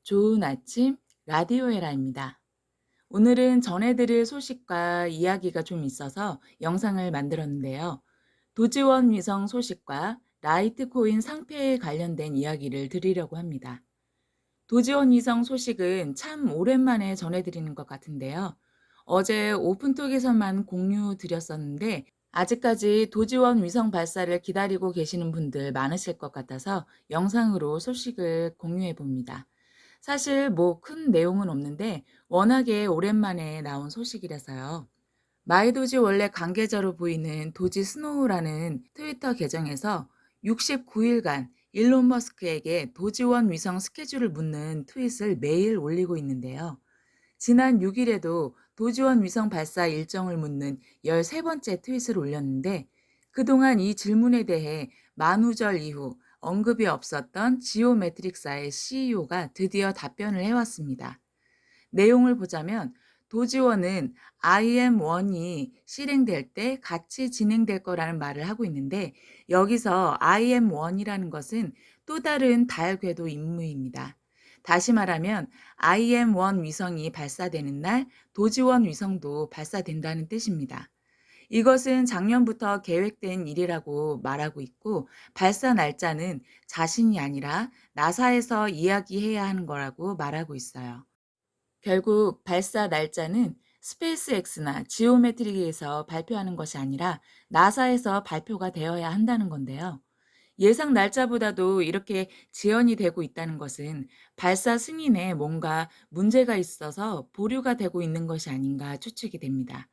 좋은 아침 라디오에라입니다. 오늘은 전해드릴 소식과 이야기가 좀 있어서 영상을 만들었는데요. 도지원 위성 소식과 라이트코인 상패에 관련된 이야기를 드리려고 합니다. 도지원 위성 소식은 참 오랜만에 전해드리는 것 같은데요. 어제 오픈톡에서만 공유 드렸었는데 아직까지 도지원 위성 발사를 기다리고 계시는 분들 많으실 것 같아서 영상으로 소식을 공유해 봅니다. 사실 뭐 큰 내용은 없는데 워낙에 오랜만에 나온 소식이라서요. 마이도지 원래 관계자로 보이는 도지 스노우라는 트위터 계정에서 69일간 일론 머스크에게 도지원 위성 스케줄을 묻는 트윗을 매일 올리고 있는데요. 지난 6일에도 도지원 위성 발사 일정을 묻는 13번째 트윗을 올렸는데 그동안 이 질문에 대해 만우절 이후 언급이 없었던 지오메트릭사의 CEO가 드디어 답변을 해왔습니다. 내용을 보자면 도지원은 IM1이 실행될 때 같이 진행될 거라는 말을 하고 있는데 여기서 IM1이라는 것은 또 다른 달 궤도 임무입니다. 다시 말하면 IM1 위성이 발사되는 날 도지원 위성도 발사된다는 뜻입니다. 이것은 작년부터 계획된 일이라고 말하고 있고 발사 날짜는 자신이 아니라 나사에서 이야기해야 하는 거라고 말하고 있어요. 결국 발사 날짜는 스페이스X나 지오메트릭에서 발표하는 것이 아니라 나사에서 발표가 되어야 한다는 건데요. 예상 날짜보다도 이렇게 지연이 되고 있다는 것은 발사 승인에 뭔가 문제가 있어서 보류가 되고 있는 것이 아닌가 추측이 됩니다.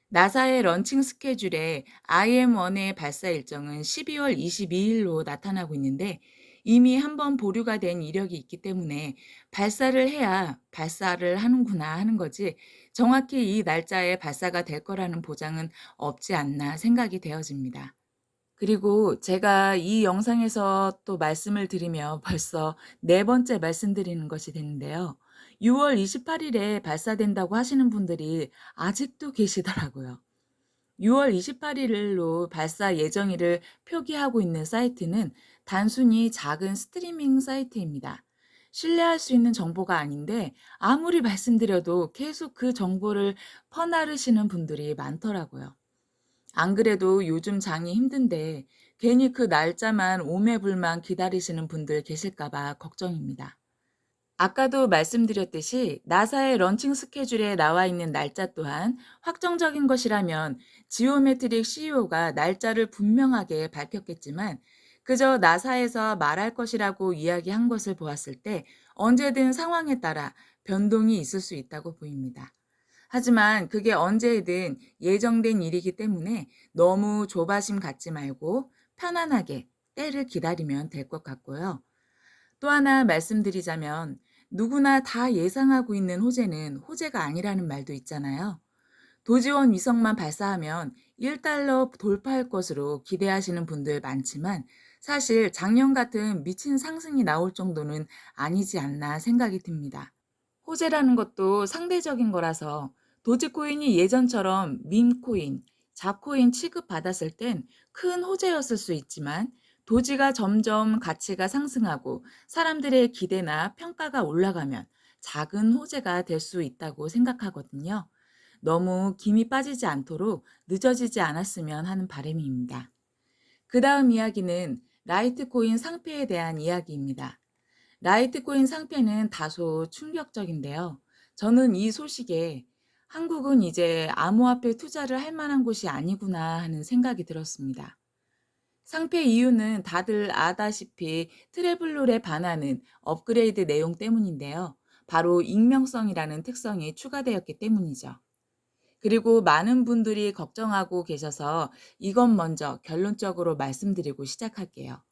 나사의 런칭 스케줄에 IM-1의 발사 일정은 12월 22일로 나타나고 있는데 이미 한번 보류가 된 이력이 있기 때문에 발사를 해야 발사를 하는구나 하는 거지 정확히 이 날짜에 발사가 될 거라는 보장은 없지 않나 생각이 되어집니다. 그리고 제가 이 영상에서 또 말씀을 드리며 벌써 네 번째 말씀드리는 것이 됐는데요. 6월 28일에 발사된다고 하시는 분들이 아직도 계시더라고요. 6월 28일로 발사 예정일을 표기하고 있는 사이트는 단순히 작은 스트리밍 사이트입니다. 신뢰할 수 있는 정보가 아닌데 아무리 말씀드려도 계속 그 정보를 퍼나르시는 분들이 많더라고요. 안 그래도 요즘 장이 힘든데 괜히 그 날짜만 오매불만 기다리시는 분들 계실까 봐 걱정입니다. 아까도 말씀드렸듯이 나사의 런칭 스케줄에 나와 있는 날짜 또한 확정적인 것이라면 지오메트릭 CEO가 날짜를 분명하게 밝혔겠지만 그저 나사에서 말할 것이라고 이야기한 것을 보았을 때 언제든 상황에 따라 변동이 있을 수 있다고 보입니다. 하지만 그게 언제든 예정된 일이기 때문에 너무 조바심 갖지 말고 편안하게 때를 기다리면 될 것 같고요. 또 하나 말씀드리자면 누구나 다 예상하고 있는 호재는 호재가 아니라는 말도 있잖아요. 도지원 위성만 발사하면 1달러 돌파할 것으로 기대하시는 분들 많지만 사실 작년 같은 미친 상승이 나올 정도는 아니지 않나 생각이 듭니다. 호재라는 것도 상대적인 거라서 도지코인이 예전처럼 밈코인, 잡코인 취급받았을 땐 큰 호재였을 수 있지만 도지가 점점 가치가 상승하고 사람들의 기대나 평가가 올라가면 작은 호재가 될 수 있다고 생각하거든요. 너무 김이 빠지지 않도록 늦어지지 않았으면 하는 바람입니다. 그 다음 이야기는 라이트코인 상패에 대한 이야기입니다. 라이트코인 상패는 다소 충격적인데요. 저는 이 소식에 한국은 이제 암호화폐 투자를 할 만한 곳이 아니구나 하는 생각이 들었습니다. 상패 이유는 다들 아다시피 트래블룰에 반하는 업그레이드 내용 때문인데요. 바로 익명성이라는 특성이 추가되었기 때문이죠. 그리고 많은 분들이 걱정하고 계셔서 이것 먼저 결론적으로 말씀드리고 시작할게요.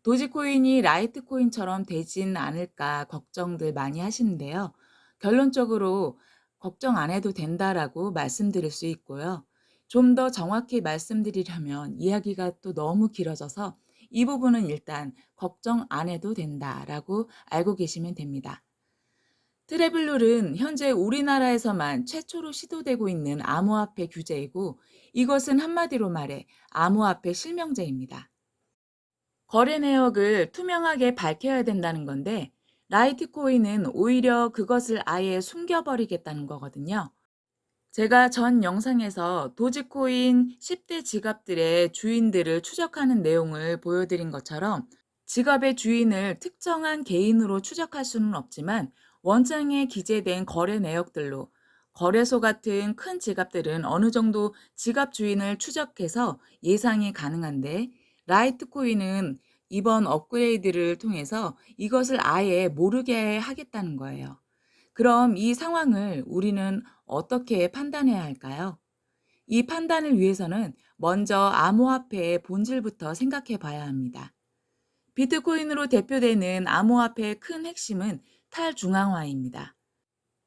도지코인이 라이트코인처럼 되진 않을까 걱정들 많이 하시는데요. 결론적으로 걱정 안 해도 된다라고 말씀드릴 수 있고요. 좀 더 정확히 말씀드리려면 이야기가 또 너무 길어져서 이 부분은 일단 걱정 안 해도 된다라고 알고 계시면 됩니다. 트래블룰은 현재 우리나라에서만 최초로 시도되고 있는 암호화폐 규제이고 이것은 한마디로 말해 암호화폐 실명제입니다. 거래 내역을 투명하게 밝혀야 된다는 건데 라이트코인은 오히려 그것을 아예 숨겨버리겠다는 거거든요. 제가 전 영상에서 도지코인 10대 지갑들의 주인들을 추적하는 내용을 보여드린 것처럼 지갑의 주인을 특정한 개인으로 추적할 수는 없지만 원장에 기재된 거래 내역들로 거래소 같은 큰 지갑들은 어느 정도 지갑 주인을 추적해서 예상이 가능한데 라이트코인은 이번 업그레이드를 통해서 이것을 아예 모르게 하겠다는 거예요. 그럼 이 상황을 우리는 어떻게 판단해야 할까요? 이 판단을 위해서는 먼저 암호화폐의 본질부터 생각해 봐야 합니다. 비트코인으로 대표되는 암호화폐의 큰 핵심은 탈중앙화입니다.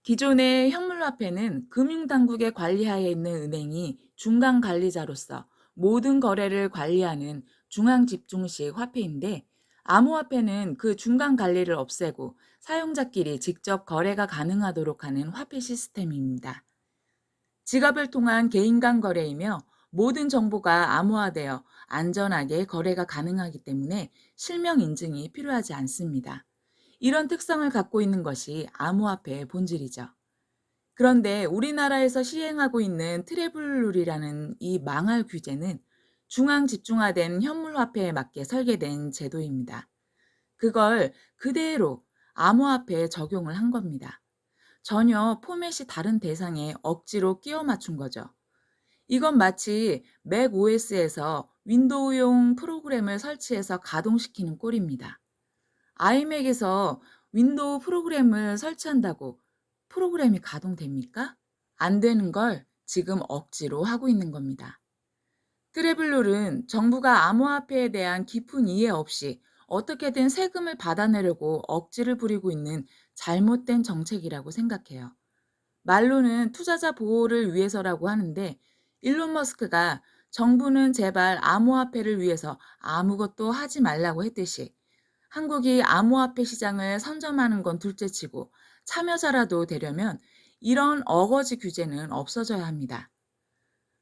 기존의 현물화폐는 금융당국의 관리하에 있는 은행이 중간 관리자로서 모든 거래를 관리하는 중앙집중식 화폐인데, 암호화폐는 그 중간 관리를 없애고 사용자끼리 직접 거래가 가능하도록 하는 화폐 시스템입니다. 지갑을 통한 개인 간 거래이며 모든 정보가 암호화되어 안전하게 거래가 가능하기 때문에 실명 인증이 필요하지 않습니다. 이런 특성을 갖고 있는 것이 암호화폐의 본질이죠. 그런데 우리나라에서 시행하고 있는 트래블룰이라는 이 망할 규제는 중앙 집중화된 현물화폐에 맞게 설계된 제도입니다. 그걸 그대로 암호화폐에 적용을 한 겁니다. 전혀 포맷이 다른 대상에 억지로 끼워 맞춘 거죠. 이건 마치 맥 OS에서 윈도우용 프로그램을 설치해서 가동시키는 꼴입니다. 아이맥에서 윈도우 프로그램을 설치한다고 프로그램이 가동됩니까? 안 되는 걸 지금 억지로 하고 있는 겁니다. 트래블룰은 정부가 암호화폐에 대한 깊은 이해 없이 어떻게든 세금을 받아내려고 억지를 부리고 있는 잘못된 정책이라고 생각해요. 말로는 투자자 보호를 위해서라고 하는데 일론 머스크가 정부는 제발 암호화폐를 위해서 아무것도 하지 말라고 했듯이 한국이 암호화폐 시장을 선점하는 건 둘째치고 참여자라도 되려면 이런 어거지 규제는 없어져야 합니다.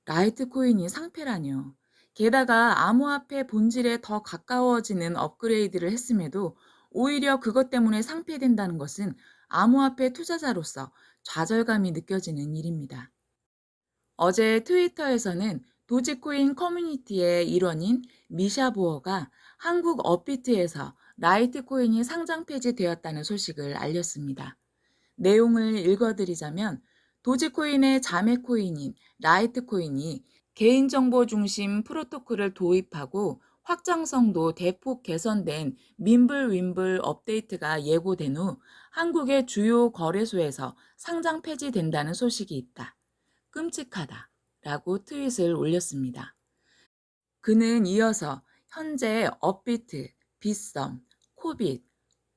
라이트코인이 상폐라뇨. 게다가 암호화폐 본질에 더 가까워지는 업그레이드를 했음에도 오히려 그것 때문에 상폐된다는 것은 암호화폐 투자자로서 좌절감이 느껴지는 일입니다. 어제 트위터에서는 도지코인 커뮤니티의 일원인 미샤 보어가 한국 업비트에서 라이트코인이 상장 폐지되었다는 소식을 알렸습니다. 내용을 읽어드리자면 도지코인의 자매 코인인 라이트코인이 개인정보 중심 프로토콜을 도입하고 확장성도 대폭 개선된 민블 업데이트가 예고된 후 한국의 주요 거래소에서 상장 폐지된다는 소식이 있다. 끔찍하다. 라고 트윗을 올렸습니다. 그는 이어서 현재 업비트, 빗썸, 코빗,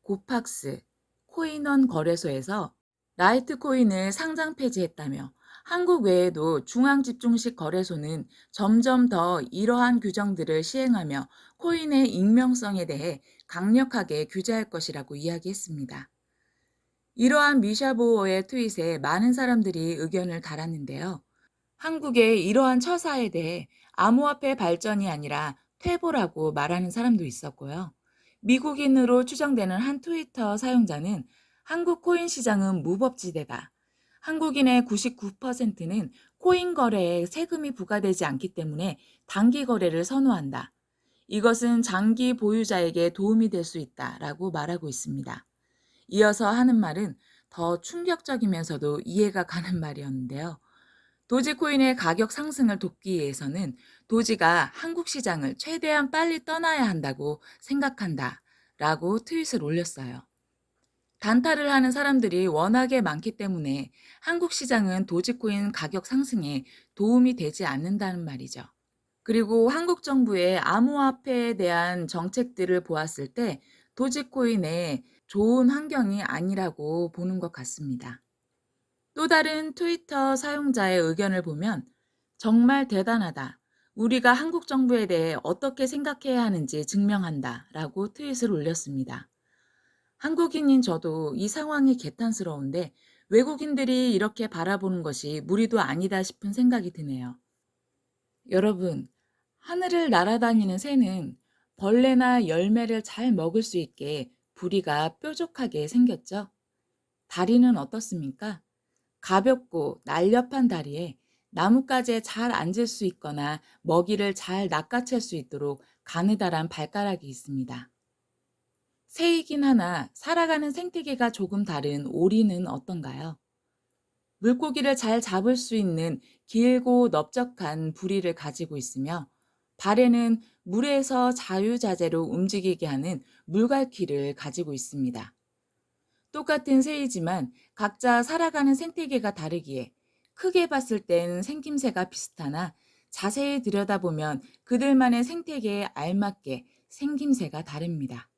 고팍스, 코인원 거래소에서 라이트코인을 상장 폐지했다며 한국 외에도 중앙집중식 거래소는 점점 더 이러한 규정들을 시행하며 코인의 익명성에 대해 강력하게 규제할 것이라고 이야기했습니다. 이러한 미샤보어의 트윗에 많은 사람들이 의견을 달았는데요. 한국의 이러한 처사에 대해 암호화폐 발전이 아니라 퇴보라고 말하는 사람도 있었고요. 미국인으로 추정되는 한 트위터 사용자는 한국 코인 시장은 무법지대다. 한국인의 99%는 코인 거래에 세금이 부과되지 않기 때문에 단기 거래를 선호한다. 이것은 장기 보유자에게 도움이 될 수 있다라고 말하고 있습니다. 이어서 하는 말은 더 충격적이면서도 이해가 가는 말이었는데요. 도지코인의 가격 상승을 돕기 위해서는 도지가 한국 시장을 최대한 빨리 떠나야 한다고 생각한다. 라고 트윗을 올렸어요. 단타를 하는 사람들이 워낙에 많기 때문에 한국 시장은 도지코인 가격 상승에 도움이 되지 않는다는 말이죠. 그리고 한국 정부의 암호화폐에 대한 정책들을 보았을 때 도지코인의 좋은 환경이 아니라고 보는 것 같습니다. 또 다른 트위터 사용자의 의견을 보면 정말 대단하다. 우리가 한국 정부에 대해 어떻게 생각해야 하는지 증명한다. 라고 트윗을 올렸습니다. 한국인인 저도 이 상황이 개탄스러운데 외국인들이 이렇게 바라보는 것이 무리도 아니다 싶은 생각이 드네요. 여러분, 하늘을 날아다니는 새는 벌레나 열매를 잘 먹을 수 있게 부리가 뾰족하게 생겼죠? 다리는 어떻습니까? 가볍고 날렵한 다리에 나뭇가지에 잘 앉을 수 있거나 먹이를 잘 낚아챌 수 있도록 가느다란 발가락이 있습니다. 새이긴 하나 살아가는 생태계가 조금 다른 오리는 어떤가요? 물고기를 잘 잡을 수 있는 길고 넓적한 부리를 가지고 있으며 발에는 물에서 자유자재로 움직이게 하는 물갈퀴를 가지고 있습니다. 똑같은 새이지만 각자 살아가는 생태계가 다르기에 크게 봤을 땐 생김새가 비슷하나 자세히 들여다보면 그들만의 생태계에 알맞게 생김새가 다릅니다.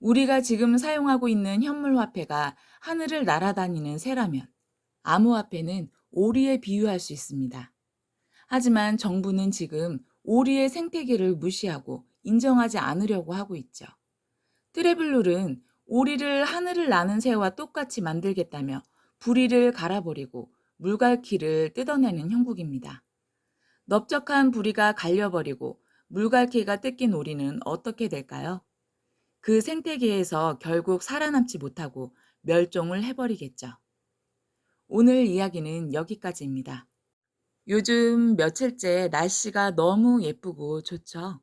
우리가 지금 사용하고 있는 현물화폐가 하늘을 날아다니는 새라면 암호화폐는 오리에 비유할 수 있습니다. 하지만 정부는 지금 오리의 생태계를 무시하고 인정하지 않으려고 하고 있죠. 트래블룰은 오리를 하늘을 나는 새와 똑같이 만들겠다며 부리를 갈아버리고 물갈퀴를 뜯어내는 형국입니다. 넓적한 부리가 갈려버리고 물갈퀴가 뜯긴 오리는 어떻게 될까요? 그 생태계에서 결국 살아남지 못하고 멸종을 해버리겠죠. 오늘 이야기는 여기까지입니다. 요즘 며칠째 날씨가 너무 예쁘고 좋죠?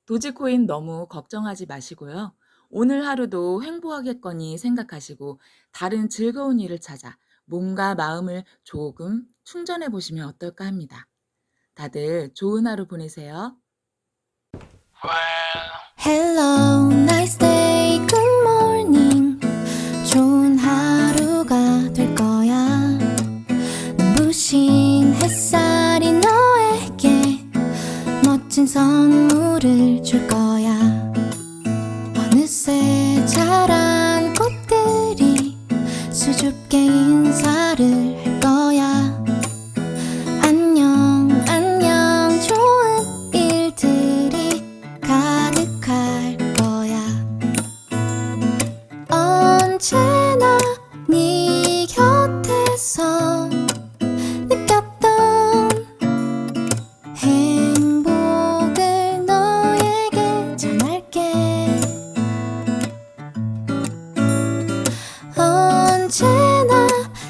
도지코인 너무 걱정하지 마시고요. 오늘 하루도 행복하겠거니 생각하시고 다른 즐거운 일을 찾아 몸과 마음을 조금 충전해 보시면 어떨까 합니다. 다들 좋은 하루 보내세요. Hello, nice day, good morning. 좋은 하루가 될 거야. 눈부신 햇살이 너에게 멋진 선물을 줄 거야. 어느새 자란 꽃들이 수줍게 인사를 할 거야. 안녕, 안녕, 좋은 일들이 가득할 거야. 언제나 네 곁에서 느꼈던 행복을 너에게 전할게. 언제나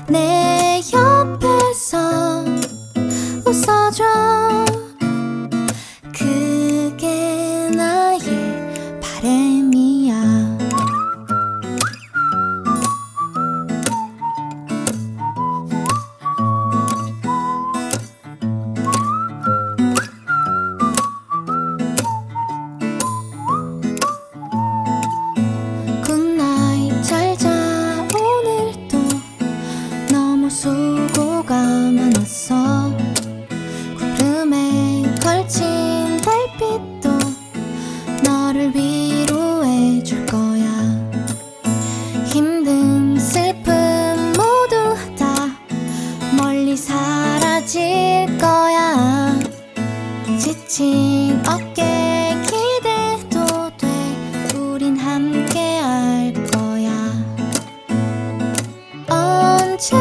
내 옆에서 웃어줘. 그게 나의 바람이야. 굿나잇, 잘 자. 오늘도 너무 수고가 많았어. 구름에 걸친 달빛도 너를 위로해 줄 거야. 힘든 슬픔 모두 다 멀리 사라질 거야. 지친 어깨 기대도 돼. 우린 함께 할 거야. 언제